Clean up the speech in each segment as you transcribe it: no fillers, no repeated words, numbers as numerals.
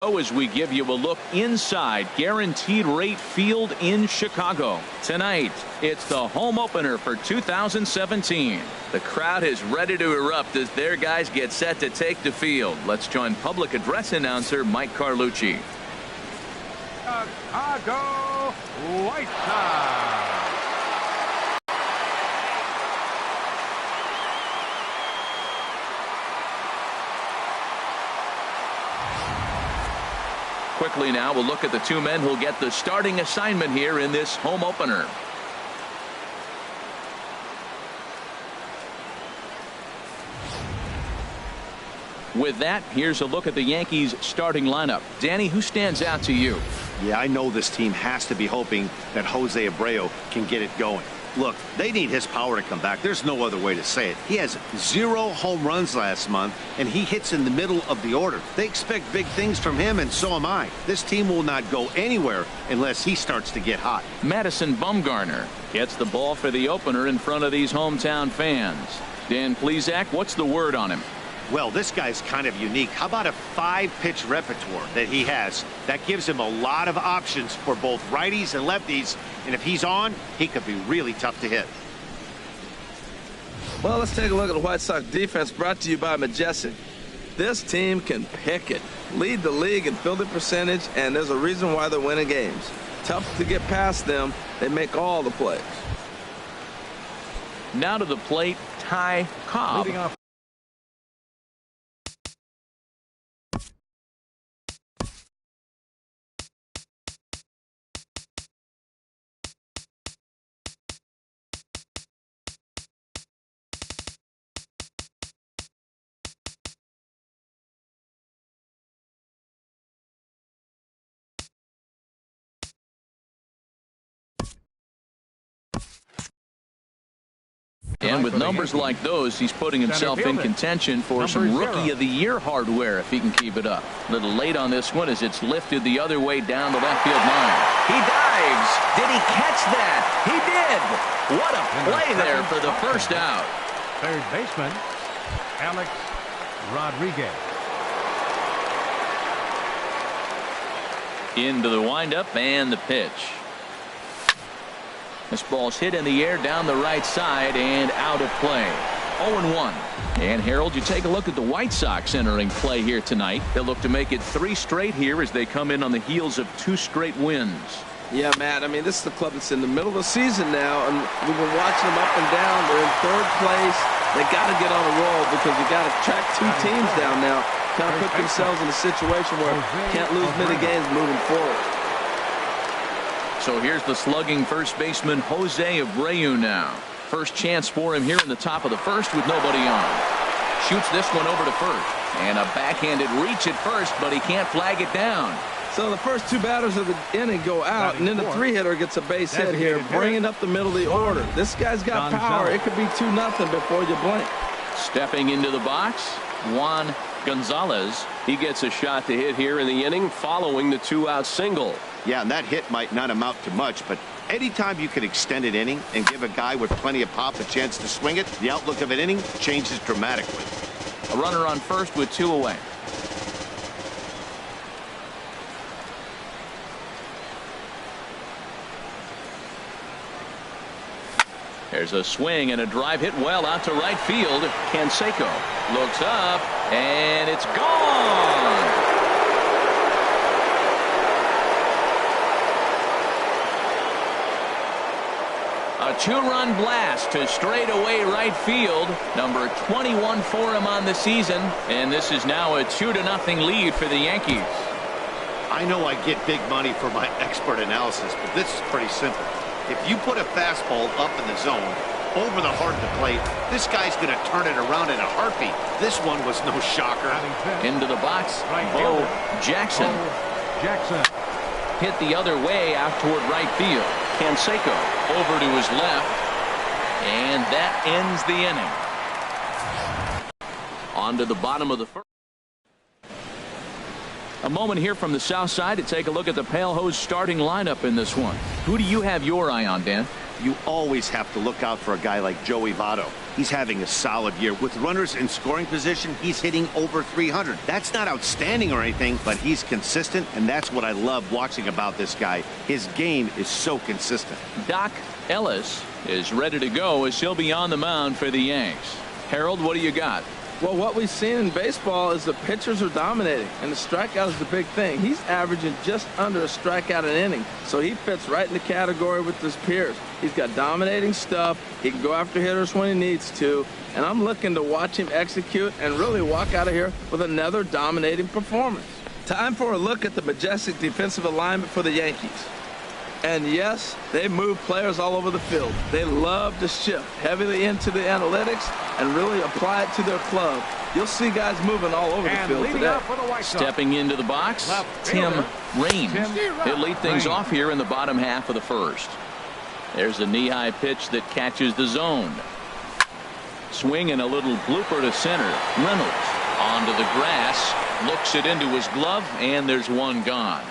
As we give you a look inside Guaranteed Rate Field in Chicago. Tonight, it's the home opener for 2017. The crowd is ready to erupt as their guys get set to take the field. Let's join public address announcer Mike Carlucci. Chicago White Sox. Quickly now, we'll look at the two men who'll get the starting assignment here in this home opener. With that, here's a look at the Yankees starting lineup. Danny, who stands out to you? Yeah, I know this team has to be hoping that Jose Abreu can get it going. Look, they need his power to come back. There's no other way to say it. He has 0 home runs last month, and he hits in the middle of the order. They expect big things from him, and so am I. This team will not go anywhere unless he starts to get hot. Madison Bumgarner gets the ball for the opener in front of these hometown fans. Dan Plesac, what's the word on him? Well, this guy's kind of unique. How about a 5-pitch repertoire that he has? That gives him a lot of options for both righties and lefties, and if he's on, he could be really tough to hit. Well, let's take a look at the White Sox defense, brought to you by Majestic. This team can pick it, lead the league in fielding percentage, and there's a reason why they're winning games. Tough to get past them. They make all the plays. Now to the plate, Ty Cobb. Leading off. And with numbers like those, he's putting himself in contention for some Rookie of the Year hardware if he can keep it up. A little late on this one as it's lifted the other way down the left field line. He dives. Did he catch that? He did. What a play there for the first out. Third baseman, Alex Rodriguez. Into the windup and the pitch. This ball's hit in the air down the right side and out of play. 0-1. And Harold, you take a look at the White Sox entering play here tonight. They'll look to make it 3 straight here as they come in on the heels of 2 straight wins. Yeah, Matt, I mean, this is the club that's in the middle of the season now, and we've been watching them up and down. They're in 3rd place. They got to get on a roll because you got to track 2 teams down now. Kind of put themselves in a situation where can't lose many games moving forward. So here's the slugging first baseman Jose Abreu now. First chance for him here in the top of the first with nobody on. Shoots this one over to first. And a backhanded reach at first, but he can't flag it down. So the first 2 batters of the inning go out, and then the 3-hitter gets a base hit here, bringing up the middle of the order. This guy's got power. It could be 2-0 before you blink. Stepping into the box, Juan Gonzalez. He gets a shot to hit here in the inning following the 2-out single. Yeah, and that hit might not amount to much, but anytime you can extend an inning and give a guy with plenty of pop a chance to swing it, the outlook of an inning changes dramatically. A runner on first with 2 away. There's a swing and a drive hit well out to right field. Canseco looks up, and it's gone. A 2-run blast to straightaway right field. Number 21 for him on the season. And this is now a 2-0 lead for the Yankees. I know I get big money for my expert analysis, but this is pretty simple. If you put a fastball up in the zone, over the heart of the plate, this guy's going to turn it around in a heartbeat. This one was no shocker. Into the box, Bo Jackson. Hit the other way out toward right field. Canseco over to his left, and that ends the inning. On to the bottom of the first. A moment here from the south side to take a look at the Pale Hose starting lineup in this one. Who do you have your eye on, Dan? You always have to look out for a guy like Joey Votto. He's having a solid year. With runners in scoring position, he's hitting over 300. That's not outstanding or anything, but he's consistent, and that's what I love watching about this guy. His game is so consistent. Doc Ellis is ready to go as he'll be on the mound for the Yanks. Harold, what do you got? Well, what we've seen in baseball is the pitchers are dominating, and the strikeout is the big thing. He's averaging just under a strikeout an inning, so he fits right in the category with his peers. He's got dominating stuff. He can go after hitters when he needs to, and I'm looking to watch him execute and really walk out of here with another dominating performance. Time for a look at the majestic defensive alignment for the Yankees. And yes, they move players all over the field. They love to shift heavily into the analytics and really apply it to their club. You'll see guys moving all over the field today. Stepping into the box, Tim Raines. He'll lead things off here in the bottom half of the first. There's a knee-high pitch that catches the zone. Swing and a little blooper to center. Reynolds onto the grass, looks it into his glove, and there's one gone.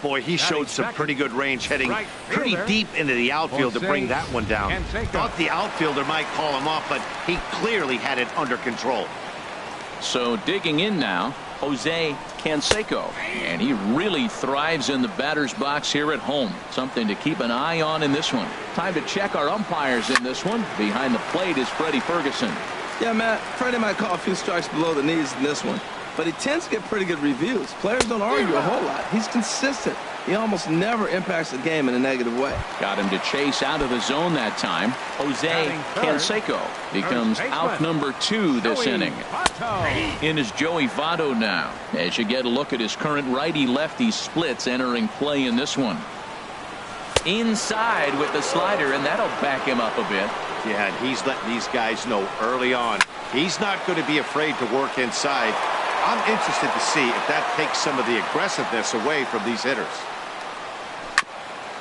Boy, he showed some pretty good range heading pretty deep into the outfield to bring that one down. Thought the outfielder might call him off, but he clearly had it under control. So digging in now, Jose Canseco, and he really thrives in the batter's box here at home. Something to keep an eye on in this one. Time to check our umpires in this one. Behind the plate is Freddie Ferguson. Yeah, Matt, Freddie might call a few strikes below the knees in this one, but he tends to get pretty good reviews. Players don't argue a whole lot. He's consistent. He almost never impacts the game in a negative way. Got him to chase out of the zone that time. Jose Canseco becomes out number 2 this inning. In is Joey Votto now, as you get a look at his current righty-lefty splits entering play in this one. Inside with the slider, and that'll back him up a bit. Yeah, and he's letting these guys know early on he's not going to be afraid to work inside. I'm interested to see if that takes some of the aggressiveness away from these hitters.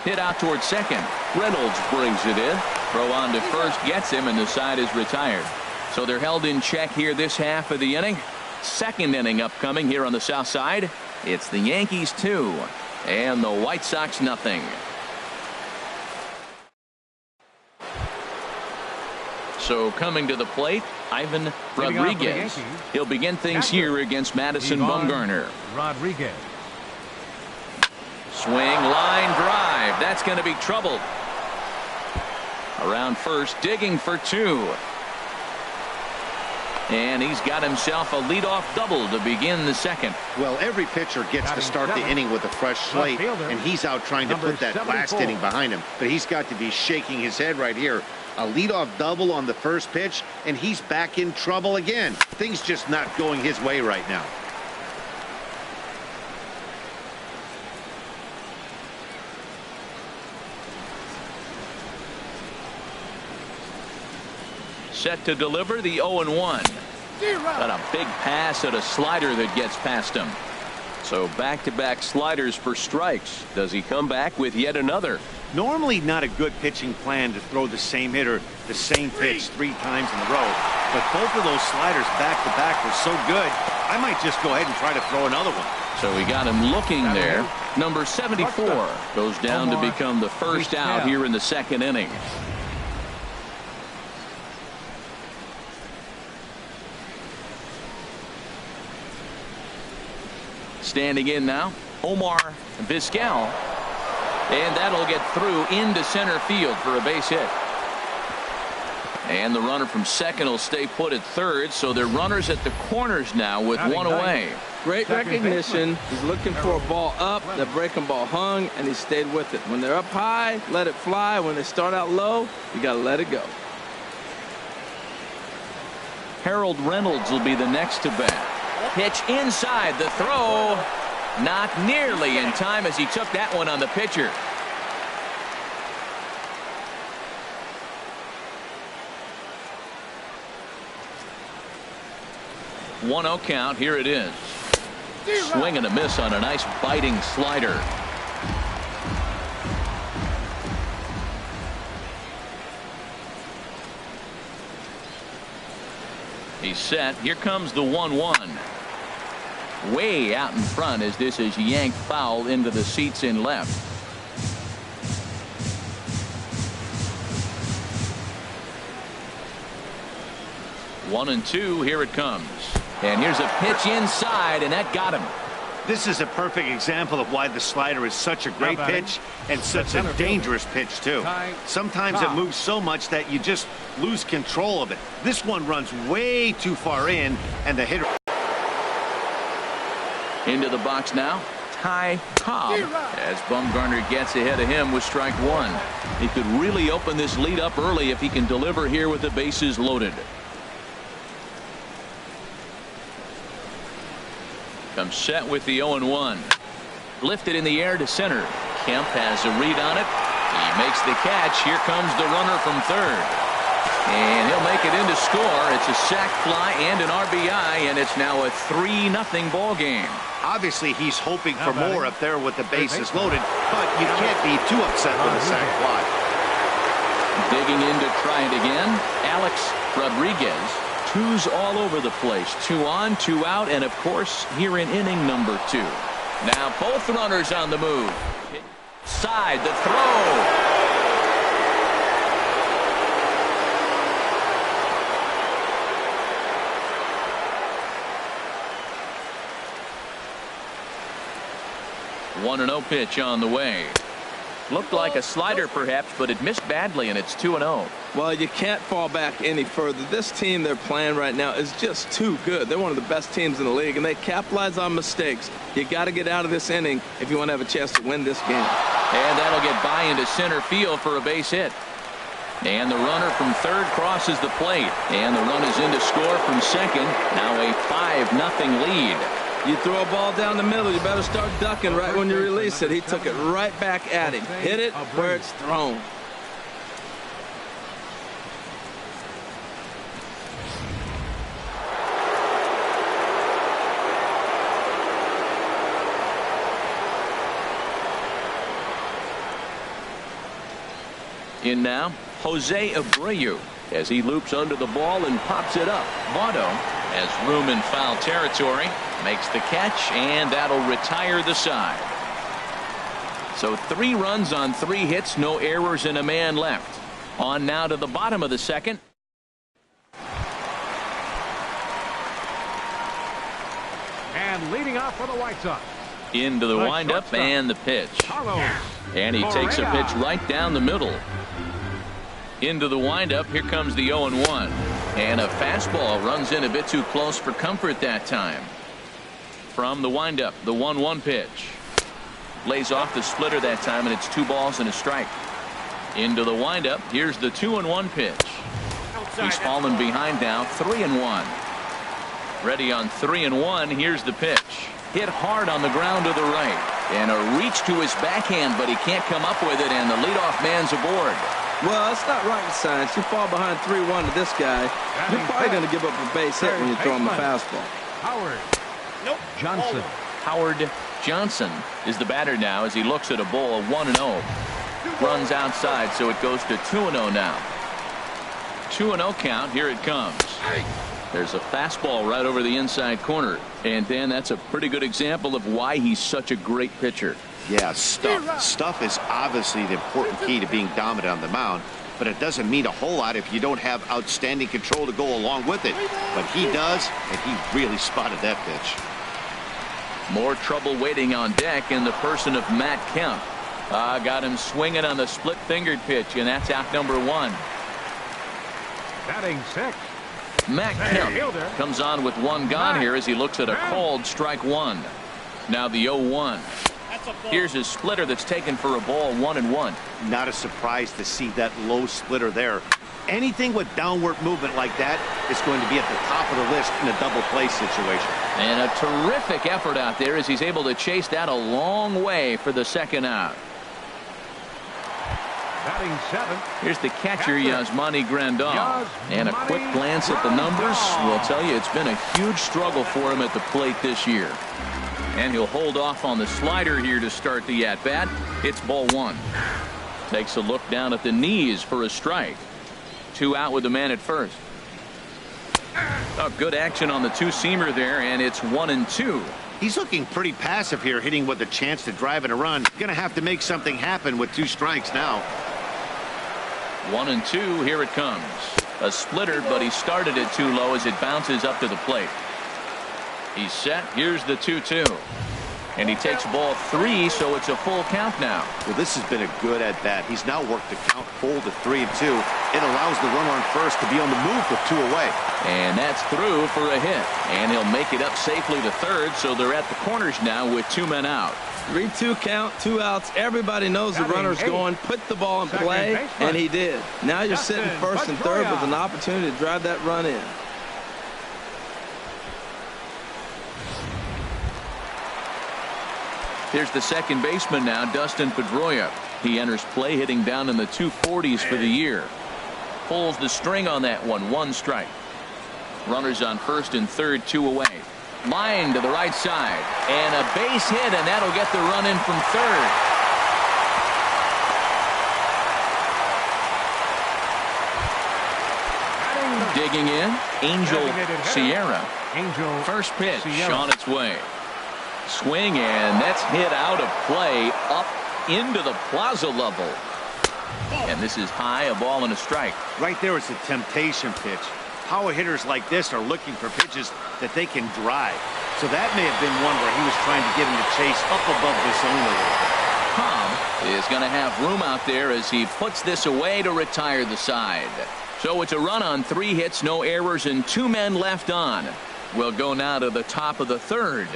Hit out towards second. Reynolds brings it in. Throw on to first gets him, and the side is retired. So they're held in check here this half of the inning. Second inning upcoming here on the south side. It's the Yankees 2 and the White Sox nothing. So coming to the plate, Ivan Rodriguez. He'll begin things here against Madison Bumgarner. Rodriguez. Swing, line drive. That's going to be trouble. Around first, digging for 2. And he's got himself a leadoff double to begin the second. Well, every pitcher gets to start the inning with a fresh slate, and he's out trying to put that last inning behind him. But he's got to be shaking his head right here. A leadoff double on the first pitch, and he's back in trouble again. Things just not going his way right now. Set to deliver the 0-1. Got a big pass at a slider that gets past him. So back-to-back sliders for strikes. Does he come back with yet another? Normally not a good pitching plan to throw the same hitter the same pitch 3 times in a row. But both of those sliders back-to-back were so good, I might just go ahead and try to throw another one. So we got him looking there. Number 74 goes down to become the first out here in the second inning. Standing in now, Omar Vizquel. And that'll get through into center field for a base hit. And the runner from second will stay put at third, so they're runners at the corners now with one away. Great recognition. He's looking for a ball up. The breaking ball hung, and he stayed with it. When they're up high, let it fly. When they start out low, you got to let it go. Harold Reynolds will be the next to bat. Pitch inside, the throw not nearly in time as he took that one on the pitcher. One-0 count. Here it is. Swing and a miss on a nice biting slider. He's set. Here comes the 1-1. way out in front as this is yanked foul into the seats in left. One and two, here it comes. And here's a pitch inside, and that got him. This is a perfect example of why the slider is such a great pitch and such a dangerous pitch, too. Sometimes it moves so much that you just lose control of it. This one runs way too far in, and the hitter. Into the box now, Ty Cobb, as Bumgarner gets ahead of him with strike one. He could really open this lead up early if he can deliver here with the bases loaded. Comes set with the 0-1. Lifted in the air to center. Kemp has a read on it. He makes the catch. Here comes the runner from third. And he'll make it in to score. It's a sac fly and an RBI, and it's now a 3-0 ball game. Obviously, he's hoping for more up there with the bases loaded, but you can't be too upset with a sac fly. Digging in to try it again, Alex Rodriguez. Twos all over the place. 2 on, 2 out, and of course here in inning number 2. Now both runners on the move. Side, the throw. One 1-0 pitch on the way. Looked like a slider perhaps, but it missed badly, and it's 2-0. Well, you can't fall back any further. This team they're playing right now is just too good. They're one of the best teams in the league, and they capitalize on mistakes. You got to get out of this inning if you want to have a chance to win this game. And that'll get by into center field for a base hit. And the runner from third crosses the plate. And the run is in to score from second. Now a 5-0 lead. You throw a ball down the middle, you better start ducking right when you release it. He took it right back at him. Hit it where it's thrown. In now, Jose Abreu as he loops under the ball and pops it up. Votto has room in foul territory, makes the catch, and that'll retire the side. So 3 runs on 3 hits, no errors, and a man left. On now to the bottom of the second. And leading off for the White Sox. Into the windup and the pitch. And he takes a pitch right down the middle. Into the windup. Here comes the 0-1. And a fastball runs in a bit too close for comfort that time. From the windup, the 1-1 pitch. Lays off the splitter that time, and it's 2 balls and a strike. Into the windup. Here's the 2-1 pitch. He's fallen behind now, 3-1. Ready on 3-1. Here's the pitch. Hit hard on the ground to the right. And a reach to his backhand, but he can't come up with it, and the leadoff man's aboard. Well, it's not rocket science. You fall behind 3-1 to this guy, you're probably going to give up a base hit when you throw him a fastball. Howard Johnson. Howard Johnson is the batter now as he looks at a ball of 1-0. Runs outside, so it goes to 2-0 now. 2-0 count. Here it comes. There's a fastball right over the inside corner. And Dan, that's a pretty good example of why he's such a great pitcher. Yeah, stuff. Stuff is obviously the important key to being dominant on the mound, but it doesn't mean a whole lot if you don't have outstanding control to go along with it. But he does, and he really spotted that pitch. More trouble waiting on deck in the person of Matt Kemp. Got him swinging on the split-fingered pitch, and that's out number 1. Batting 6. Matt Kemp comes on with 1 gone here as he looks at a called strike 1. Now the 0-1. Here's his splitter that's taken for a ball, 1-1. Not a surprise to see that low splitter there. Anything with downward movement like that is going to be at the top of the list in a double play situation. And a terrific effort out there as he's able to chase that a long way for the second out. Batting 7. Here's the catcher, Yasmani Grandal. And a quick glance at the numbers will tell you it's been a huge struggle for him at the plate this year. And he'll hold off on the slider here to start the at-bat. It's ball 1. Takes a look down at the knees for a strike. 2 out with the man at first. Oh, good action on the 2-seamer there, and it's 1-2. He's looking pretty passive here, hitting with a chance to drive and a run. Going to have to make something happen with 2 strikes now. 1-2, here it comes. A splitter, but he started it too low as it bounces up to the plate. He's set. Here's the 2-2. And he takes ball 3, so it's a full count now. Well, this has been a good at-bat. He's now worked the count full to 3-2. It allows the runner on first to be on the move with 2 away. And that's through for a hit. And he'll make it up safely to third, so they're at the corners now with 2 men out. 3-2 count, 2 outs. Everybody knows the runner's going. Put the ball in play, and he did. Now you're sitting first and third with an opportunity to drive that run in. Here's the second baseman now, Dustin Pedroia. He enters play hitting down in the 240s for the year. Pulls the string on that one. 1 strike. Runners on first and third, 2 away. Line to the right side. And a base hit, and that'll get the run in from third. Digging in, Angel Sierra. First pitch on its way. Swing, and that's hit out of play up into the plaza level. And this is high, a ball and a strike. Right there is a temptation pitch. Power hitters like this are looking for pitches that they can drive. So that may have been one where he was trying to get him to chase up above the zone a little bit. Cobb is going to have room out there as he puts this away to retire the side. So it's a run on 3 hits, no errors, and 2 men left on. We'll go now to the top of the third.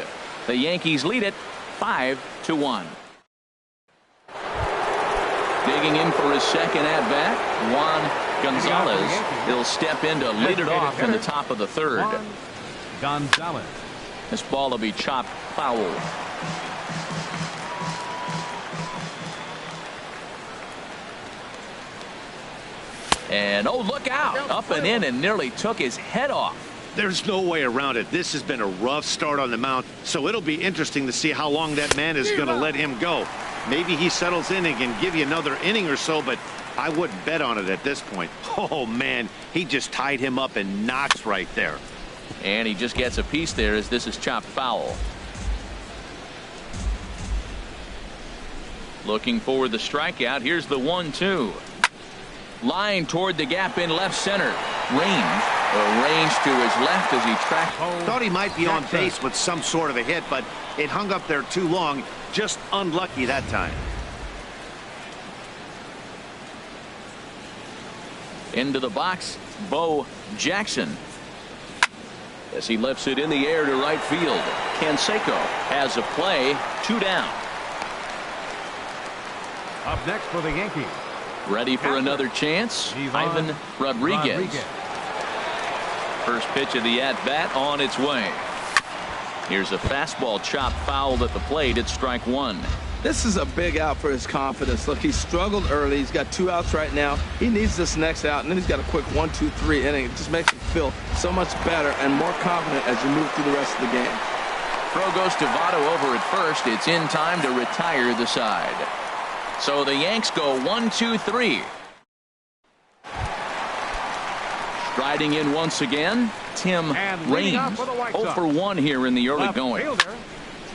The Yankees lead it 5-1. Digging in for his second at-bat, Juan Gonzalez. He'll step in to lead it off in the top of the third. Gonzalez. This ball will be chopped foul. And, oh, look out. Up and in and nearly took his head off. There's no way around it. This has been a rough start on the mound, so it'll be interesting to see how long that man is going to let him go. Maybe he settles in and can give you another inning or so, but I wouldn't bet on it at this point. Oh, man, he just tied him up in knots right there. And he just gets a piece there as this is chopped foul. Looking for the strikeout. Here's the 1-2. Line toward the gap in left center. Range to his left as he tracked. Thought he might be on base with some sort of a hit, but it hung up there too long. Just unlucky that time. Into the box, Bo Jackson. As he lifts it in the air to right field. Canseco has a play. 2 down. Up next for the Yankees. Ready for another chance. Ivan Rodriguez. First pitch of the at-bat on its way. Here's a fastball chopped foul at the plate. It's strike 1. This is a big out for his confidence. Look, he struggled early. He's got 2 outs right now. He needs this next out, and then he's got a quick 1-2-3 inning. It just makes him feel so much better and more confident as you move through the rest of the game. Throw goes to Votto over at first. It's in time to retire the side. So the Yanks go 1-2-3. Striding in once again, Tim Raines. 0 for 1 here in the early going.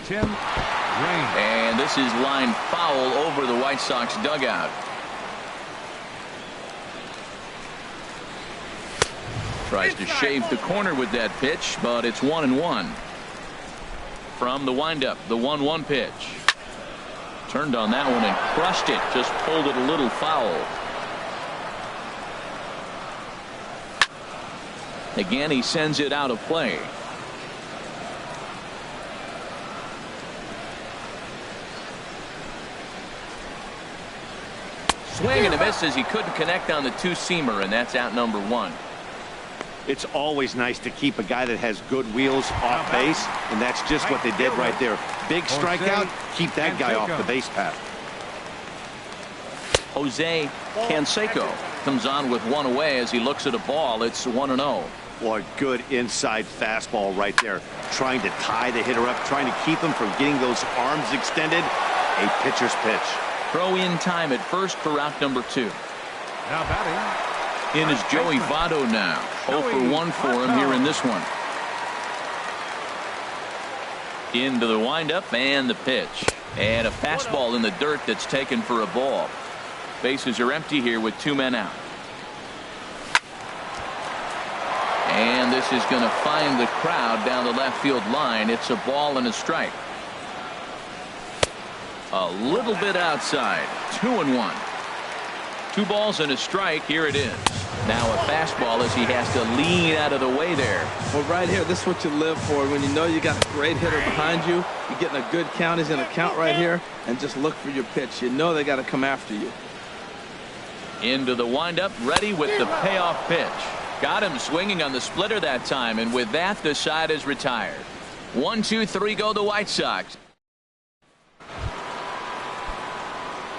Tim Raines. And this is line foul over the White Sox dugout. Tries to shave the corner with that pitch, but it's 1-1. From the windup, the 1-1 pitch. Turned on that one and crushed it. Just pulled it a little foul. Again, he sends it out of play. Swing and a miss as he couldn't connect on the 2-seamer, and that's out number 1. It's always nice to keep a guy that has good wheels off base, and that's just what they did right there. Big strikeout, keep that guy off the base path. Jose Canseco comes on with 1 away as he looks at a ball. It's 1-0. Boy, good inside fastball right there. Trying to tie the hitter up, trying to keep him from getting those arms extended. A pitcher's pitch. Throw in time at first for out number 2. Now batting. In is Joey Votto now. 0 for 1 for him here in this one. Into the windup and the pitch. And a fastball in the dirt that's taken for a ball. Bases are empty here with 2 men out. And this is going to find the crowd down the left field line. It's a ball and a strike. A little bit outside. 2-1. 2 balls and a strike. Here it is. Now a fastball as he has to lean out of the way there. Well, right here, this is what you live for. When you know you got a great hitter behind you, you're getting a good count. He's going to count right here and just look for your pitch. You know they got to come after you. Into the windup, ready with the payoff pitch. Got him swinging on the splitter that time, and with that, the side is retired. 1, 2, 3 go the White Sox.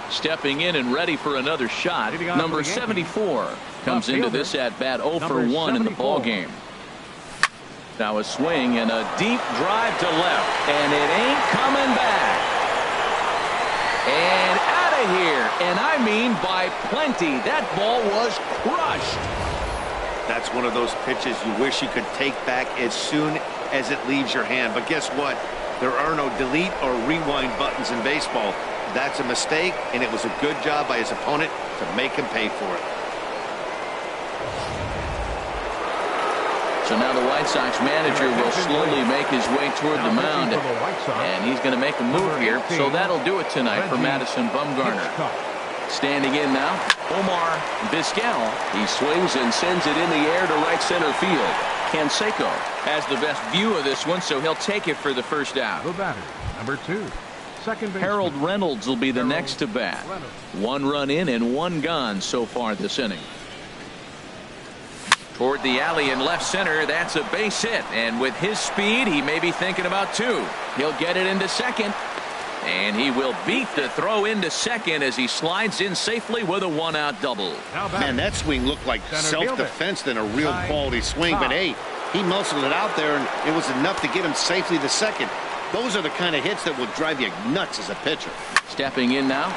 Stepping in and ready for another shot, number 74 comes into this at bat 0 for 1 in the ball game. Now a swing and a deep drive to left, and it ain't coming back. And out of here, and I mean by plenty. That ball was crushed. That's one of those pitches you wish you could take back as soon as it leaves your hand. But guess what? There are no delete or rewind buttons in baseball. That's a mistake, and it was a good job by his opponent to make him pay for it. So now the White Sox manager will slowly make his way toward the mound, and he's going to make a move here. So that'll do it tonight for Madison Bumgarner. Standing in now, Omar Vizquel. He swings and sends it in the air to right center field. Canseco has the best view of this one, so he'll take it for the first out. The batter, number 2. Harold Reynolds will be the next to bat. 1 run in and 1 gone so far this inning. Toward the alley in left center, that's a base hit, and with his speed he may be thinking about 2. He'll get it into second, and he will beat the throw into second as he slides in safely with a 1-out double. Man, that swing looked like self-defense than a real quality swing, but hey, he muscled it out there, and it was enough to get him safely to second. Those are the kind of hits that will drive you nuts as a pitcher. Stepping in now,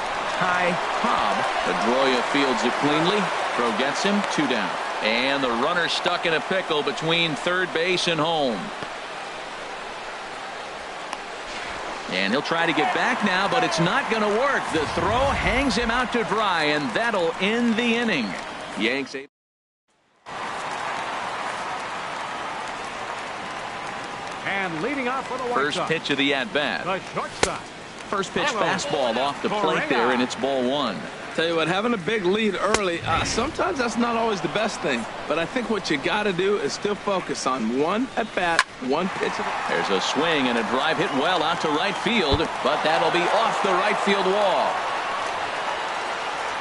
Ty Cobb. Pedroia fields it cleanly. Throw gets him, 2 down. And the runner stuck in a pickle between third base and home. And he'll try to get back now, but it's not going to work. The throw hangs him out to dry, and that'll end the inning. Yanks able. And leading off for the White First Sox, pitch of the at-bat. the shortstop. First pitch fastball off the plate there, and it's ball 1. Tell you what, having a big lead early, sometimes that's not always the best thing. But I think what you got to do is still focus on 1 at-bat, 1 pitch. There's a swing and a drive hit well out to right field, but that'll be off the right field wall.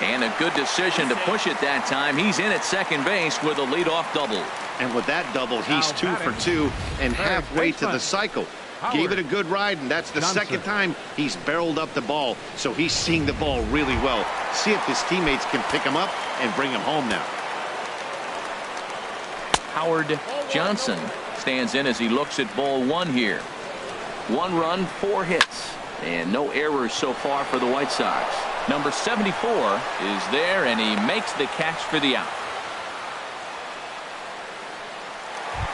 And a good decision to push it that time. He's in at second base with a leadoff double. And with that double, he's 2 for 2 and halfway to the cycle. Gave it a good ride, and that's the second time he's barreled up the ball. So he's seeing the ball really well. See if his teammates can pick him up and bring him home now. Howard Johnson stands in as he looks at ball 1 here. 1 run, 4 hits, and no errors so far for the White Sox. Number 74 is there, and he makes the catch for the out.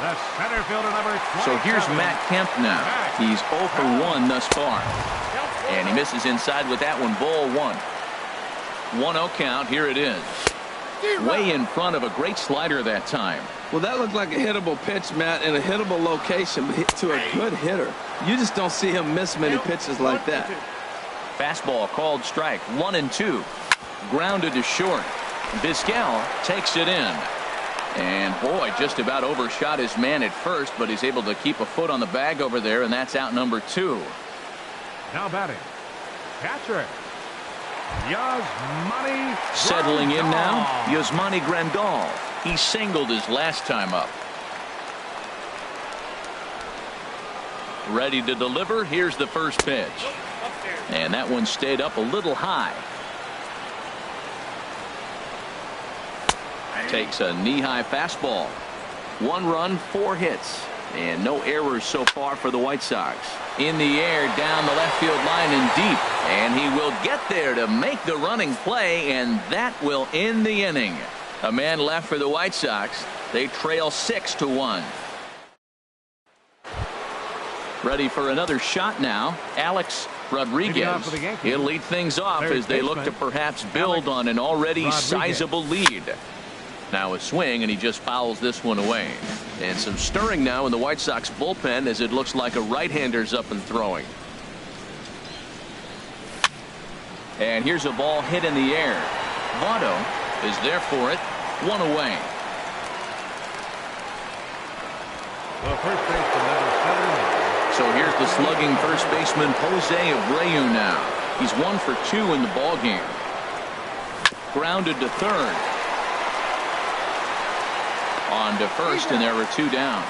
The center fielder, number 27. So here's Matt Kemp now. He's 0 for 1 thus far. And he misses inside with that one. Ball 1. 1-0 count. Here it is. Way in front of a great slider that time. Well, that looked like a hittable pitch, Matt, in a hittable location, but hit to a good hitter. You just don't see him miss many pitches like that. Fastball called strike. 1-2. Grounded to short. Vizquel takes it in. And boy, just about overshot his man at first, but he's able to keep a foot on the bag over there, and that's out number 2. Now batting, catcher, Yasmani. Settling in now, Yasmani Grandal. He singled his last time up. Ready to deliver. Here's the first pitch. And that one stayed up a little high. Takes a knee-high fastball. 1 run, 4 hits, and no errors so far for the White Sox. In the air, down the left field line and deep, and he will get there to make the running play, and that will end the inning. A man left for the White Sox. They trail 6-1. Ready for another shot now. Alex Rodriguez. He'll lead things off as they look to perhaps build on an already sizable lead. Now a swing, and he just fouls this one away. And some stirring now in the White Sox bullpen as it looks like a right-hander's up and throwing. And here's a ball hit in the air. Votto is there for it. One away. The first baseman, number 79. So here's the slugging first baseman Jose Abreu now. He's 1 for 2 in the ball game. Grounded to third. On to first, and there are 2 down.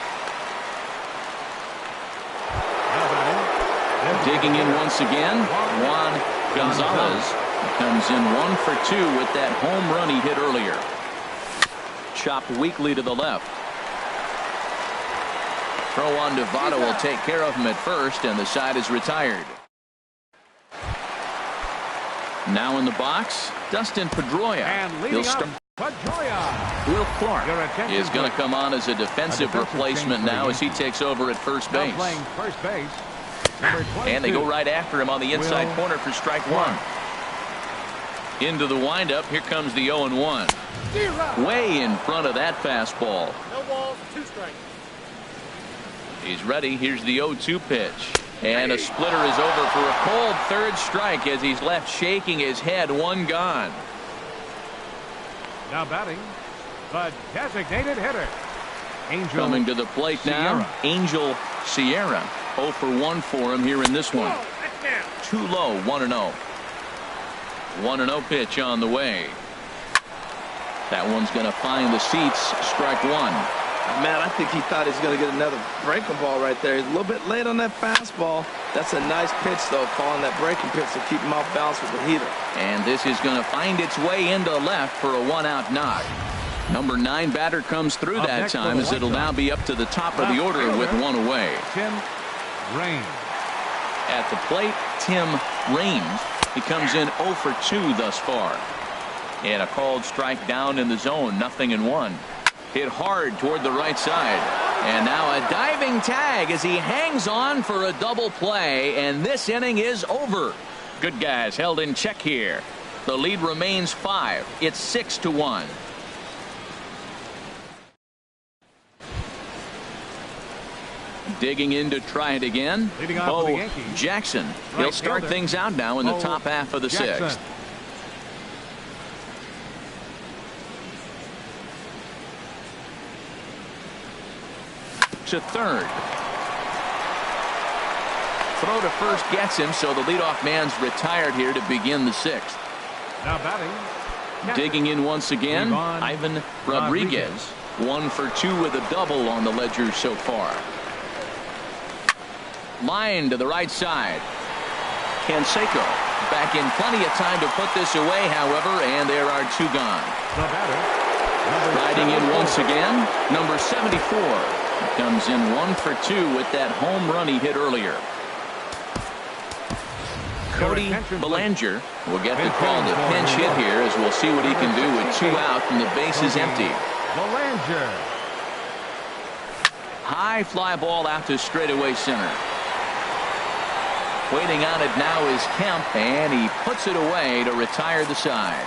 Digging in once again, Juan Gonzalez comes in 1 for 2 with that home run he hit earlier. Chopped weakly to the left. Throw on to Votto will take care of him at first, and the side is retired. Now in the box, Dustin Pedroia. He'll start. Will Clark is going to come on as a defensive replacement now as he takes over at first base. And they go right after him on the inside corner for strike 1. Into the windup. Here comes the 0-1. Way in front of that fastball. No balls, 2 strikes. He's ready. Here's the 0-2 pitch. And a splitter is over for a cold third strike as he's left shaking his head. 1 gone. Now batting, the designated hitter. Angel coming to the plate now. Angel Sierra. 0 for 1 for him here in this one. Too low. 1-0. 1-0 pitch on the way. That one's going to find the seats. Strike 1. Man, I think he thought he was going to get another breaking ball right there. He's a little bit late on that fastball. That's a nice pitch, though, calling that breaking pitch to keep him off balance with the heater. And this is going to find its way into left for a 1-out knock. Number 9 batter comes through that time as it'll now be up to the top of the order with 1 away. Tim Raines. At the plate, Tim Raines. He comes in 0 for 2 thus far. And a called strike down in the zone. 0-1. Hit hard toward the right side. And now a diving tag as he hangs on for a double play. And this inning is over. Good guys held in check here. The lead remains 5. It's 6-1. Digging in to try it again. Bo Jackson. He'll start things out now in the top half of the 6th. To third. Throw to first gets him, so the leadoff man's retired here to begin the 6th. Now batting. Digging in once again, Ivan Rodriguez. 1 for 2 with a double on the ledger so far. Line to the right side. Canseco back in plenty of time to put this away, however, and there are 2 gone. Riding in once again, number 74. Comes in 1 for 2 with that home run he hit earlier. Cody Bellinger will get the call to pinch hit here as we'll see what he can do with 2 out and the base is empty. Bellinger. High fly ball out to straightaway center. Waiting on it now is Kemp, and he puts it away to retire the side.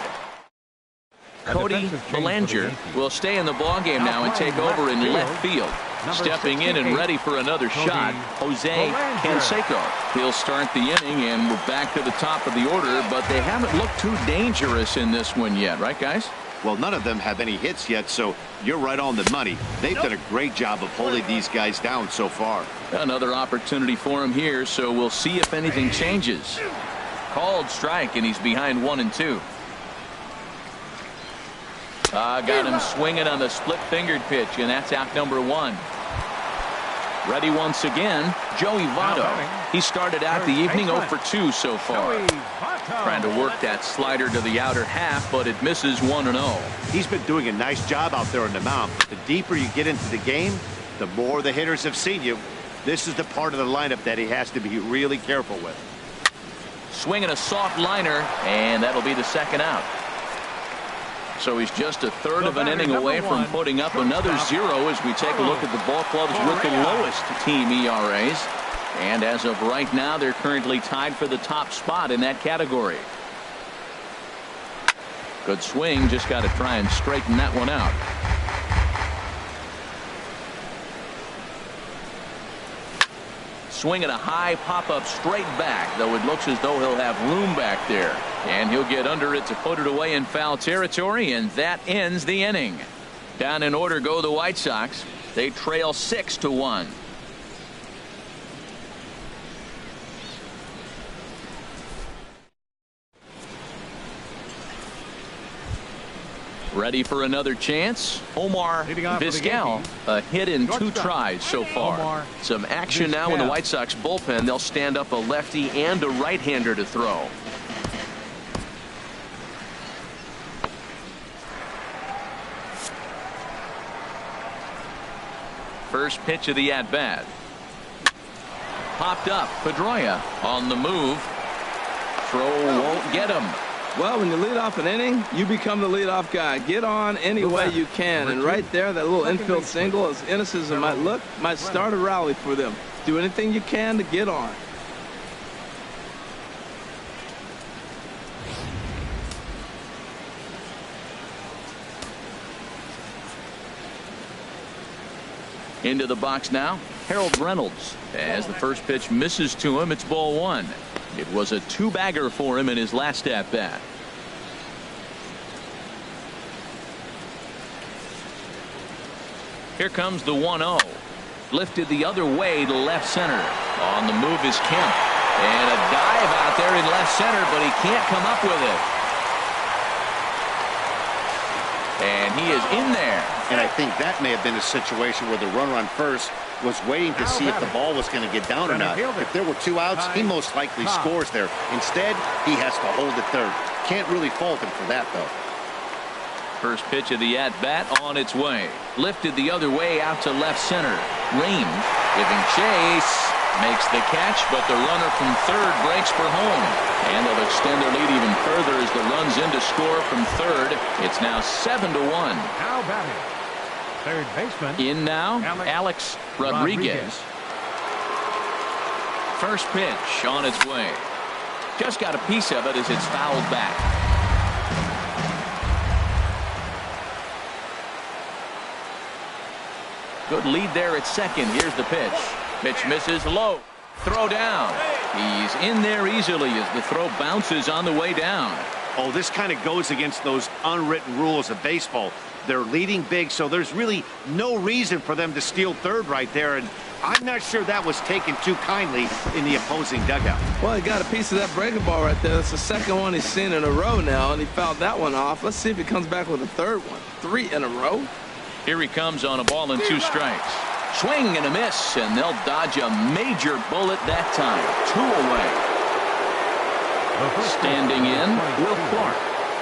Cody Bellinger will stay in the ballgame now and take over in left field. Stepping in and ready for another shot, Jose Canseco. He'll start the inning, and we're back to the top of the order, but they haven't looked too dangerous in this one yet, right, guys? Well, none of them have any hits yet, so you're right on the money. They've done a great job of holding these guys down so far. Another opportunity for him here, so we'll see if anything changes. Called strike, and he's behind 1-2. Got him swinging on the split-fingered pitch, and that's out number 1. Ready once again, Joey Votto. He started out the evening 0 for 2 so far. Trying to work that slider to the outer half, but it misses 1-0. He's been doing a nice job out there on the mound. The deeper you get into the game, the more the hitters have seen you. This is the part of the lineup that he has to be really careful with. Swinging a soft liner, and that'll be the 2nd out. So he's just a third of an inning away from putting up another 0 as we take a look at the ball clubs with the lowest team ERAs. And as of right now, they're currently tied for the top spot in that category. Good swing, just got to try and straighten that one out. Swinging a high pop-up straight back, though it looks as though he'll have room back there. And he'll get under it to put it away in foul territory, and that ends the inning. Down in order go the White Sox. They trail 6-1. Ready for another chance? Omar Vizquel, a hit in 2 tries so far. Some action now in the White Sox bullpen. They'll stand up a lefty and a right-hander to throw. First pitch of the at-bat. Popped up. Pedroia on the move. Throw won't get him. Well, when you lead off an inning, you become the leadoff guy. Get on any way you can. And right there, that little infield single, as innocent as it might look, might start a rally for them. Do anything you can to get on. Into the box now, Harold Reynolds. As the first pitch misses to him, it's ball 1. It was a 2-bagger for him in his last at-bat. Here comes the 1-0. Lifted the other way to left center. On the move is Kemp. And a dive out there in left center, but he can't come up with it. And he is in there. And I think that may have been a situation where the runner on first was waiting to see if the ball was going to get down or not. If there were 2 outs, he most likely scores there. Instead, he has to hold it third. Can't really fault him for that, though. First pitch of the at-bat on its way. Lifted the other way out to left center. Range giving chase. Makes the catch, but the runner from third breaks for home. And they'll extend their lead even further as the run's in to score from third. It's now 7-1. Now batting, third baseman. In now, Alex Rodriguez. First pitch on its way. Just got a piece of it as it's fouled back. Good lead there at second. Here's the pitch. Pitch misses low. Throw down. He's in there easily as the throw bounces on the way down. Oh, this kind of goes against those unwritten rules of baseball. They're leading big, so there's really no reason for them to steal third right there. And I'm not sure that was taken too kindly in the opposing dugout. Well, he got a piece of that breaking ball right there. That's the second one he's seen in a row now, and he fouled that one off. Let's see if he comes back with a third one. 3 in a row. Here he comes on a ball and 2 strikes. Swing and a miss, and they'll dodge a major bullet that time. 2 away. Standing in, Will Clark.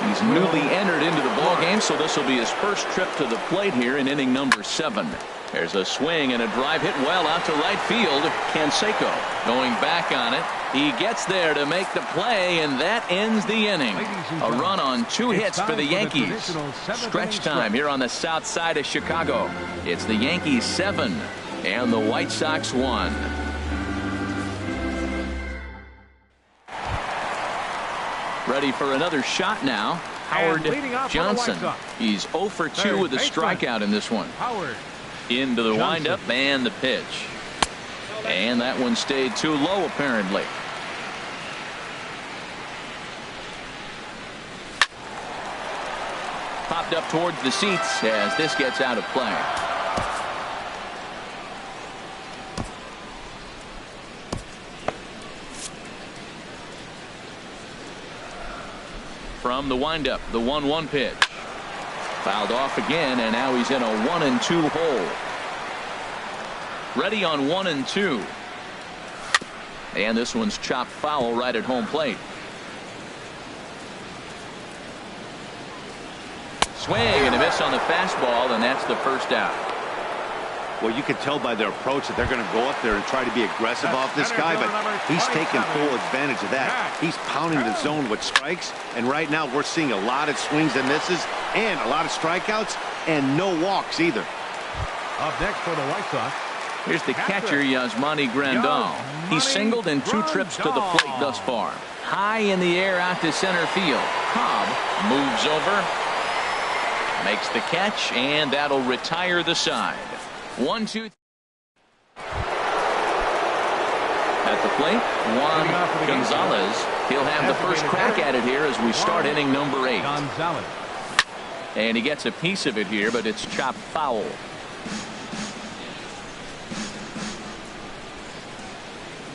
He's newly entered into the ballgame, so this will be his first trip to the plate here in inning number 7. There's a swing and a drive hit well out to right field. Canseco going back on it. He gets there to make the play, and that ends the inning. A run on 2 hits for the Yankees. Stretch time here on the south side of Chicago. It's the Yankees 7 and the White Sox 1. Ready for another shot now. Howard Johnson. He's 0 for 2 with a strikeout in this one. Into the windup and the pitch. And that one stayed too low apparently. Popped up towards the seats as this gets out of play. From the windup, the 1-1 pitch. Fouled off again, and now he's in a 1-2 hole. Ready on 1-2. And this one's chopped foul right at home plate. Swing and a miss on the fastball, and that's the first out. Well, you can tell by their approach that they're going to go up there and try to be aggressive off this guy, but he's taking full advantage of that. He's pounding the zone with strikes, and right now we're seeing a lot of swings and misses and a lot of strikeouts and no walks either. Up next for the White Sox, Here's the catcher, Yasmani Grandal. He's singled in 2 trips to the plate thus far. High in the air out to center field. Cobb moves over, makes the catch, and that'll retire the side. 1-2. At the plate, Juan Gonzalez. He'll have the first crack at it here as we start inning number 8. And he gets a piece of it here, but it's chopped foul.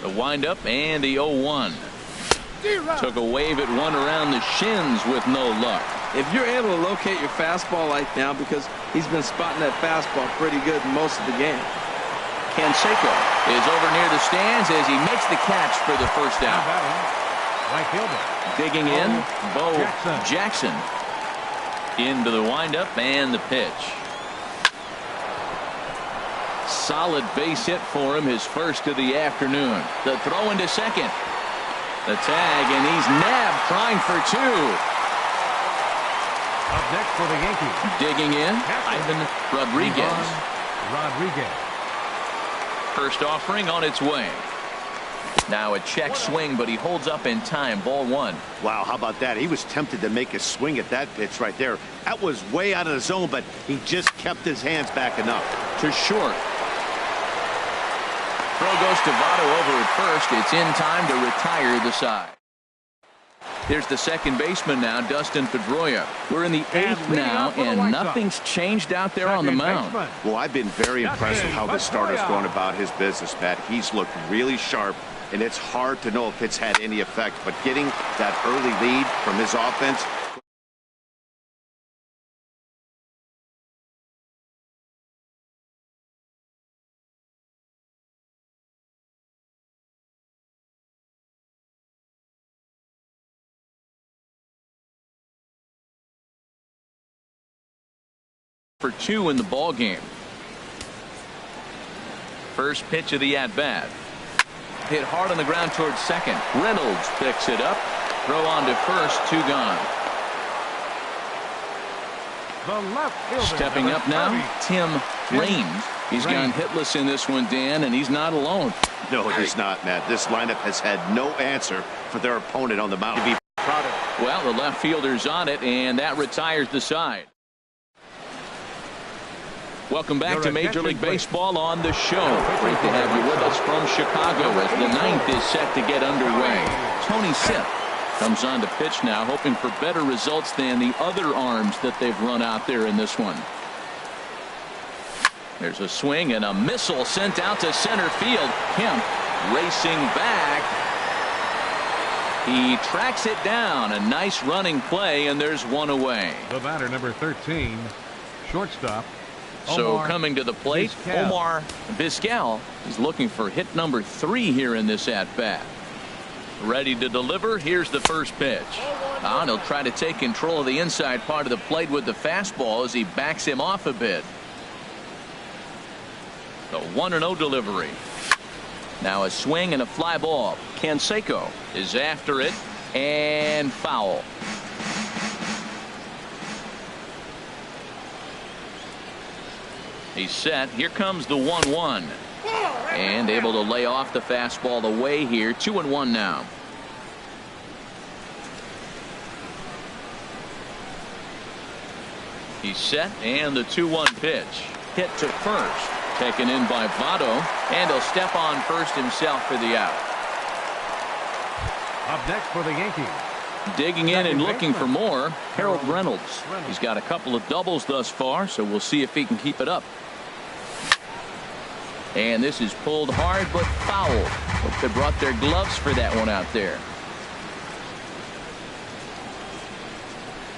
The windup and the 0-1. Took a wave at one around the shins with no luck. If you're able to locate your fastball like now, because he's been spotting that fastball pretty good most of the game. Canseco is over near the stands as he makes the catch for the first out. Right fielder. Digging in, Bo Jackson. Into the windup and the pitch. Solid base hit for him, his first of the afternoon. The throw into second. The tag, and he's nabbed, trying for 2. Up next for the Yankees. Digging in, Ivan Rodriguez. First offering on its way. Now a check swing, but he holds up in time. Ball 1. Wow, how about that? He was tempted to make a swing at that pitch right there. That was way out of the zone, but he just kept his hands back enough. To short. Throw goes to Votto over at first. It's in time to retire the side. Here's the second baseman now, Dustin Pedroia. We're in the 8th now, and nothing's changed out there on the mound. Well, I've been very impressed with how the starter's going about his business, Pat. He's looked really sharp, and it's hard to know if it's had any effect. But getting that early lead from his offense. For 2 in the ball game. First pitch of the at-bat. Hit hard on the ground towards second. Reynolds picks it up. Throw on to first. 2 gone. The left fielder. Stepping up now, Tim Raines. He's gone hitless in this one, Dan, and he's not alone. No, he's not, Matt. This lineup has had no answer for their opponent on the mound to be proud of. Well, the left fielder's on it, and that retires the side. Welcome back to Major League Baseball on the show. Great to have you with us from Chicago as the 9th is set to get underway. Tony Sipp comes on to pitch now, hoping for better results than the other arms that they've run out there in this one. There's a swing and a missile sent out to center field. Kemp racing back. He tracks it down. A nice running play, and there's 1 away. The batter, number 13, shortstop. So coming to the plate, Omar Vizquel is looking for hit number 3 here in this at-bat. Ready to deliver. Here's the first pitch. And he'll try to take control of the inside part of the plate with the fastball as he backs him off a bit. The 1-0 delivery. Now a swing and a fly ball. Canseco is after it, and foul. He's set. Here comes the 1-1. And able to lay off the fastball away here. 2-1 now. He's set, and the 2-1 pitch. Hit to first. Taken in by Votto. And he'll step on first himself for the out. Up next for the Yankees. Digging in and looking for more, Harold Reynolds. He's got a couple of doubles thus far, so we'll see if he can keep it up. And this is pulled hard but foul. Hope they brought their gloves for that one out there.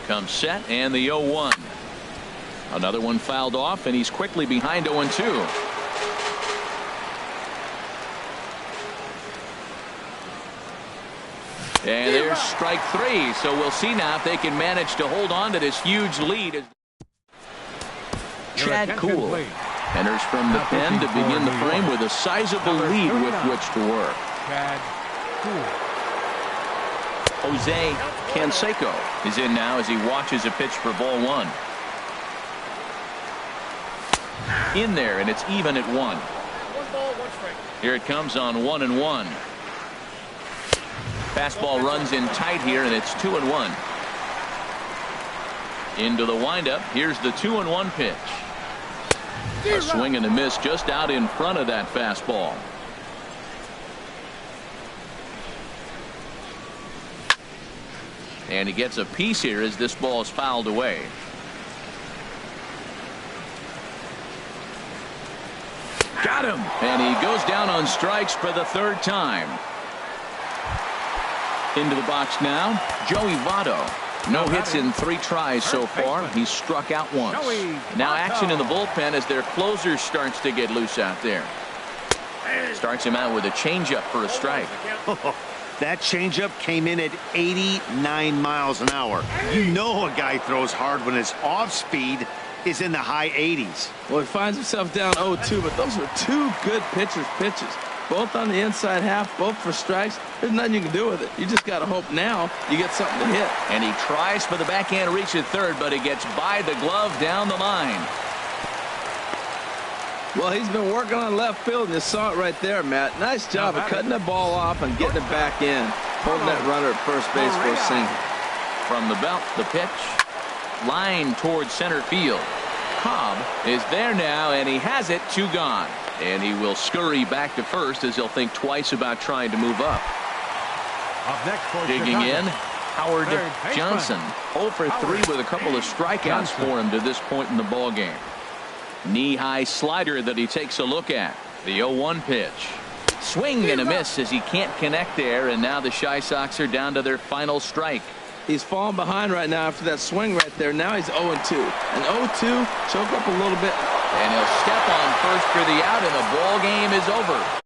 Comes set, and the 0-1. Another one fouled off, and he's quickly behind 0-2. And there's strike 3. So we'll see now if they can manage to hold on to this huge lead. Chad Kuhl enters from the pen to begin the frame with a sizable lead with which to work. Chad Kuhl. Jose Canseco is in now as he watches a pitch for ball 1. In there, and it's even at 1. Here it comes on 1-1. Fastball runs in tight here, and it's 2-1. Into the windup. Here's the 2-1 pitch. A swing and a miss just out in front of that fastball. And he gets a piece here as this ball is fouled away. Got him. And he goes down on strikes for the third time. Into the box now, Joey Votto. No hits in 3 tries so far. He's struck out once. Now action in the bullpen as their closer starts to get loose out there. Starts him out with a changeup for a strike. That changeup came in at 89 miles an hour. You know a guy throws hard when his off speed is in the high 80s. Well, he finds himself down 0-2, but those were 2 good pitchers' pitches. Both on the inside half, both for strikes. There's nothing you can do with it. You just got to hope now you get something to hit. And he tries for the backhand reach at third, but he gets by the glove down the line. Well, he's been working on left field, and you saw it right there, Matt. Nice job of cutting the ball off and getting it back in. Holding that runner at first base for a single. From the belt, the pitch. Line towards center field. Cobb is there now, and he has it. 2 gone. And he will scurry back to first as he'll think twice about trying to move up. Digging in, Howard Johnson. 0 for 3 with a couple of strikeouts for him to this point in the ball game. Knee-high slider that he takes a look at. The 0-1 pitch. Swing and a miss as he can't connect there, and now the Chi Sox are down to their final strike. He's falling behind right now after that swing right there. Now he's 0-2. And 0-2, choke up a little bit. And he'll step on first for the out, and the ball game is over.